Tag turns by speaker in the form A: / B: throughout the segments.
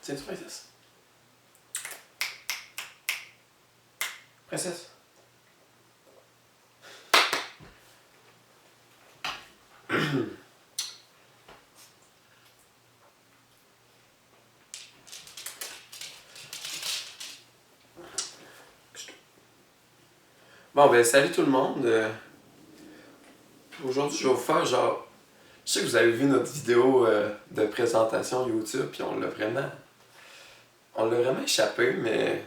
A: Tiens-tu, princesse? Princesse? Bon, ben, salut tout le monde. Aujourd'hui, je vais vous faire genre. Je sais que vous avez vu notre vidéo de présentation YouTube, puis on l'a vraiment. On l'a vraiment échappé, mais.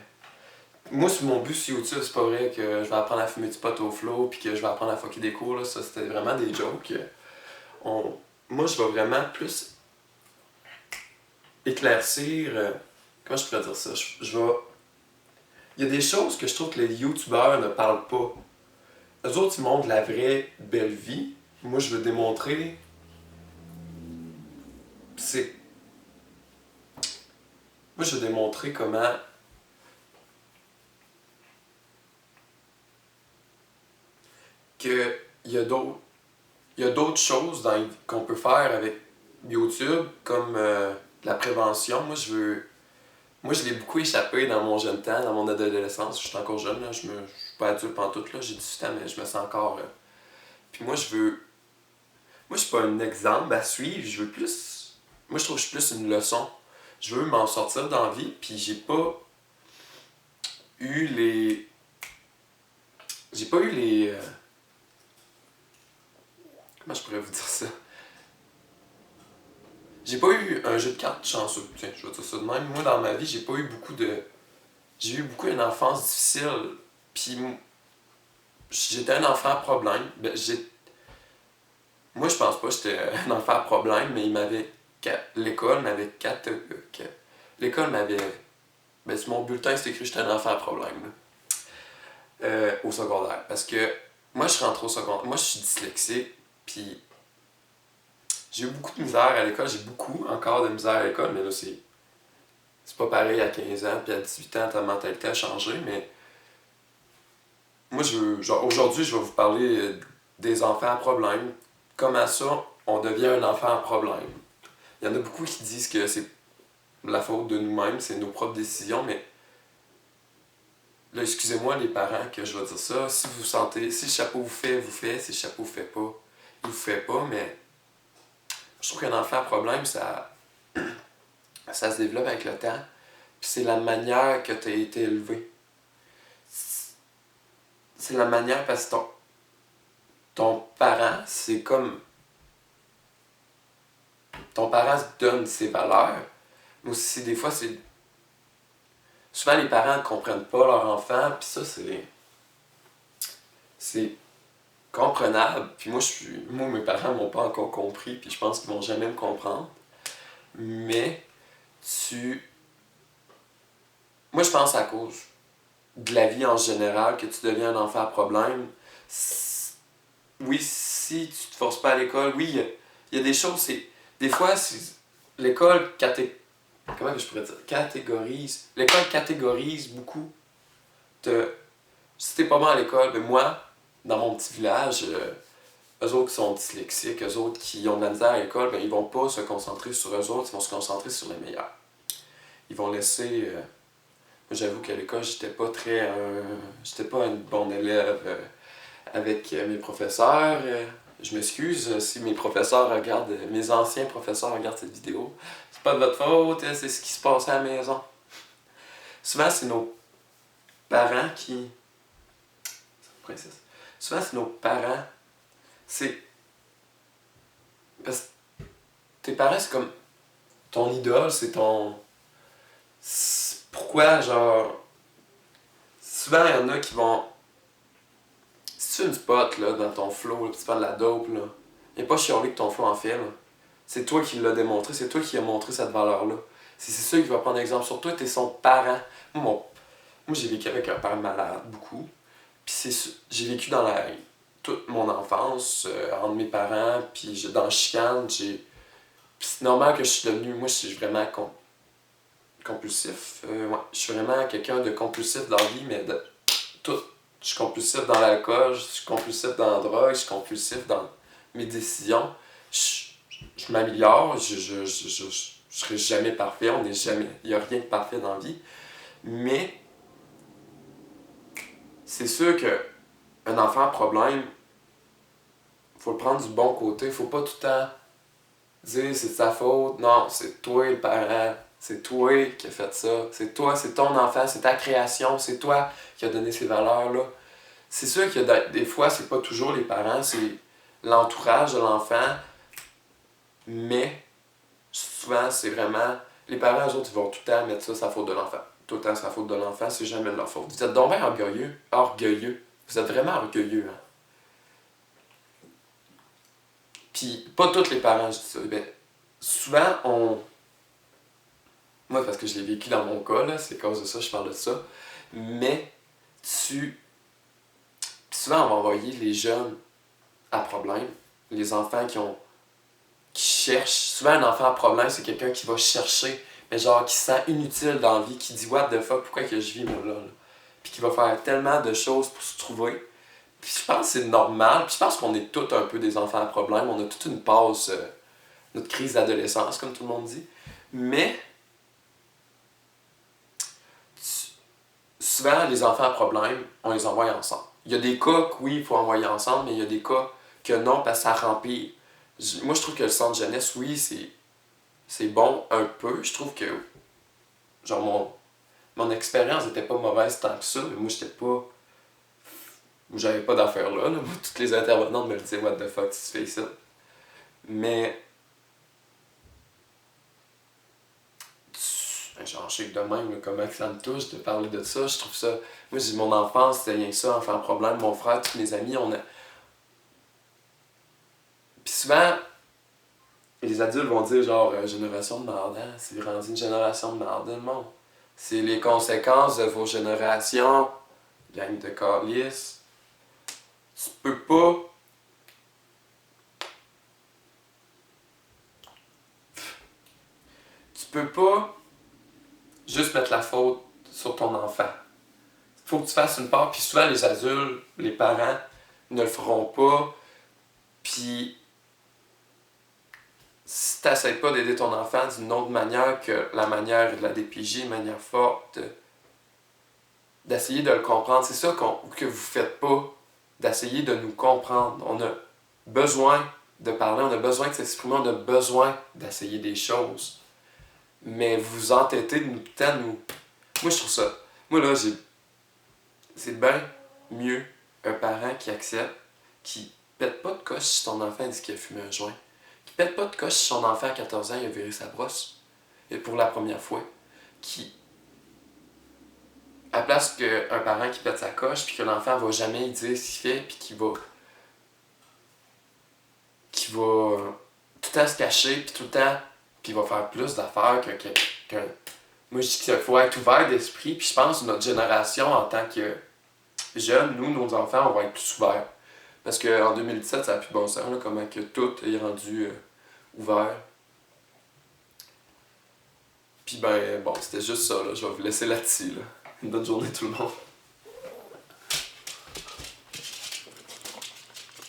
A: Moi, sur mon but sur YouTube, c'est pas vrai que je vais apprendre à fumer du pot au flow, puis que je vais apprendre à fucker des cours, là. Ça, c'était vraiment des jokes. Moi, je vais vraiment plus éclaircir. Comment je pourrais dire ça? Je vais. Il y a des choses que je trouve que les YouTubeurs ne parlent pas. Eux autres, ils montrent la vraie belle vie. Moi, je veux démontrer. C'est. Moi, je veux démontrer comment. Que il y a d'autres. Il y a d'autres choses qu'on peut faire avec YouTube, comme la prévention. Moi, je l'ai beaucoup échappé dans mon jeune temps, dans mon adolescence. Je suis encore jeune, là. Je suis pas adulte pantoute, là. J'ai 18 ans, mais je me sens encore. Puis moi, je veux. Moi, je suis pas un exemple à suivre. Je veux plus. Moi, je trouve que je suis plus une leçon. Je veux m'en sortir dans la vie, puis j'ai pas eu les. J'ai pas eu les. Comment je pourrais vous dire ça? J'ai pas eu un jeu de cartes chanceux. Tiens, je vais dire ça de même. Moi, dans ma vie, j'ai pas eu beaucoup de. J'ai eu beaucoup une enfance difficile. Puis j'étais un enfant à problème. Moi, je pense pas que j'étais un enfant à problème, mais l'école m'avait l'école m'avait. Ben, sur mon bulletin, c'était écrit que j'étais un enfant à problème. Au secondaire. Parce que moi, je suis rentré au secondaire. Moi, je suis dyslexique. Puis j'ai eu beaucoup de misère à l'école. J'ai beaucoup encore de misère à l'école, mais là, c'est pas pareil à 15 ans, puis à 18 ans, ta mentalité a changé, mais moi, aujourd'hui, je vais vous parler des enfants à problème. Comment ça, on devient un enfant à problème. Il y en a beaucoup qui disent que c'est la faute de nous-mêmes, c'est nos propres décisions, mais là, excusez-moi les parents que je vais dire ça, si vous sentez, si le chapeau vous fait, si le chapeau vous fait pas, il vous fait pas, mais je trouve qu'un enfant à problème, ça se développe avec le temps, puis c'est la manière que tu as été élevé. C'est la manière parce que ton parent, c'est comme. Ton parent se donne ses valeurs, mais aussi des fois, c'est. Souvent, les parents ne comprennent pas leur enfant, puis ça, c'est comprenable. Puis moi, mes parents m'ont pas encore compris, puis je pense qu'ils vont jamais me comprendre. Mais moi, je pense à cause de la vie en général que tu deviens un enfant à problème. Oui, si tu te forces pas à l'école, oui, il y a des choses, des fois, l'école comment que je pourrais dire? L'école catégorise beaucoup. Si t'es pas bon à l'école, ben moi, dans mon petit village, eux autres qui sont dyslexiques, eux autres qui ont de la misère à l'école, ben ils vont pas se concentrer sur eux autres, ils vont se concentrer sur les meilleurs. Ils vont laisser. Moi, j'avoue qu'à l'école, j'étais pas une bonne élève avec mes professeurs. Je m'excuse si mes professeurs regardent, mes anciens professeurs regardent cette vidéo. C'est pas de votre faute, c'est ce qui se passe à la maison. Souvent, c'est nos parents qui. Princesse. Souvent, c'est nos parents. C'est. Parce que tes parents, c'est comme. Ton idole, c'est ton. Pourquoi, genre. Souvent, il y en a qui vont. Si tu as une spot là, dans ton flow, tu fais de la dope, là, il n'y a pas chialé que ton flow en fait. Là. C'est toi qui l'as démontré, c'est toi qui as montré cette valeur-là. C'est ça qui va prendre exemple sur toi, t'es son parent. Moi, j'ai vécu avec un père malade, beaucoup. Puis j'ai vécu dans toute mon enfance, entre mes parents, puis dans le chicane, Puis c'est normal que je suis devenu, moi je suis vraiment compulsif. Ouais, je suis vraiment quelqu'un de compulsif dans la vie, mais de tout. Je suis compulsif dans l'alcool, je suis compulsif dans la drogue, je suis compulsif dans mes décisions. Je m'améliore, je je serai jamais parfait, on n'est jamais... Il n'y a rien de parfait dans la vie. Mais c'est sûr qu'un enfant à problème, faut le prendre du bon côté. Faut pas tout le temps dire c'est de sa faute. Non, c'est toi le parent. C'est toi qui as fait ça. C'est toi, c'est ton enfant, c'est ta création. C'est toi qui as donné ces valeurs-là. C'est sûr que des fois, c'est pas toujours les parents, c'est l'entourage de l'enfant. Mais souvent, c'est vraiment... Les parents, eux autres, ils vont tout le temps mettre ça, c'est la faute de l'enfant. Tout le temps, c'est la faute de l'enfant, c'est jamais de leur faute. Vous êtes donc bien orgueilleux. Orgueilleux. Vous êtes vraiment orgueilleux, hein. Puis, pas tous les parents, je dis ça. Ben, souvent, moi, parce que je l'ai vécu dans mon cas, là, c'est à cause de ça, je parle de ça. Mais, Puis souvent, on va envoyer les jeunes à problème. Les enfants qui cherchent. Souvent, un enfant à problème, c'est quelqu'un qui va chercher, mais genre, qui se sent inutile dans la vie, qui dit what the fuck, pourquoi que je vis, moi, là. Puis qui va faire tellement de choses pour se trouver. Puis je pense que c'est normal. Puis je pense qu'on est tous un peu des enfants à problème. On a toute une passe, notre crise d'adolescence, comme tout le monde dit. Mais, souvent, les enfants à problème, on les envoie ensemble. Il y a des cas que oui, il faut envoyer ensemble, mais il y a des cas que non, parce que ça remplit. Moi, je trouve que le centre jeunesse, oui, c'est bon un peu. Je trouve que, genre, mon expérience n'était pas mauvaise tant que ça, mais moi, j'étais pas... J'avais pas d'affaires là. Moi, toutes les intervenantes me disaient « What the fuck, tu fais ça? » Mais... Genre, je sais que de même, là, comment ça me touche de parler de ça. Je trouve ça... Moi, j'ai mon enfance, c'était rien que ça, enfant problème. Mon frère, tous mes amis, on a... Puis souvent, les adultes vont dire genre génération de merde, hein? C'est rendu une génération de merde, non. C'est les conséquences de vos générations, gang de calices. Tu peux pas. Tu peux pas juste mettre la faute sur ton enfant. Faut que tu fasses une part, puis souvent les adultes, les parents, ne le feront pas. Puis si tu n'essaies pas d'aider ton enfant d'une autre manière que la manière de la DPJ, une manière forte, d'essayer de le comprendre. C'est ça que vous faites pas, d'essayer de nous comprendre. On a besoin de parler, on a besoin de s'exprimer, on a besoin d'essayer des choses. Mais vous entêtez de nous, tout le temps nous... Moi, je trouve ça... Moi, là, c'est bien mieux un parent qui accepte, qui pète pas de coche si ton enfant dit qu'il a fumé un joint, qui pète pas de coche si son enfant à 14 ans il a viré sa brosse, et pour la première fois, qui... À la place qu'un parent qui pète sa coche, puis que l'enfant va jamais lui dire ce qu'il fait, puis qui va tout le temps se cacher, puis tout le temps, puis il va faire plus d'affaires qu'un... Moi, je dis qu'il faut être ouvert d'esprit, puis je pense que notre génération, en tant que jeunes, nous, nos enfants, on va être plus ouverts. Parce qu'en 2017, ça n'a plus de bon sens, là, comment que tout est rendu ouvert. Puis ben, bon, c'était juste ça, là. Je vais vous laisser là-dessus, là. Une bonne journée tout le monde.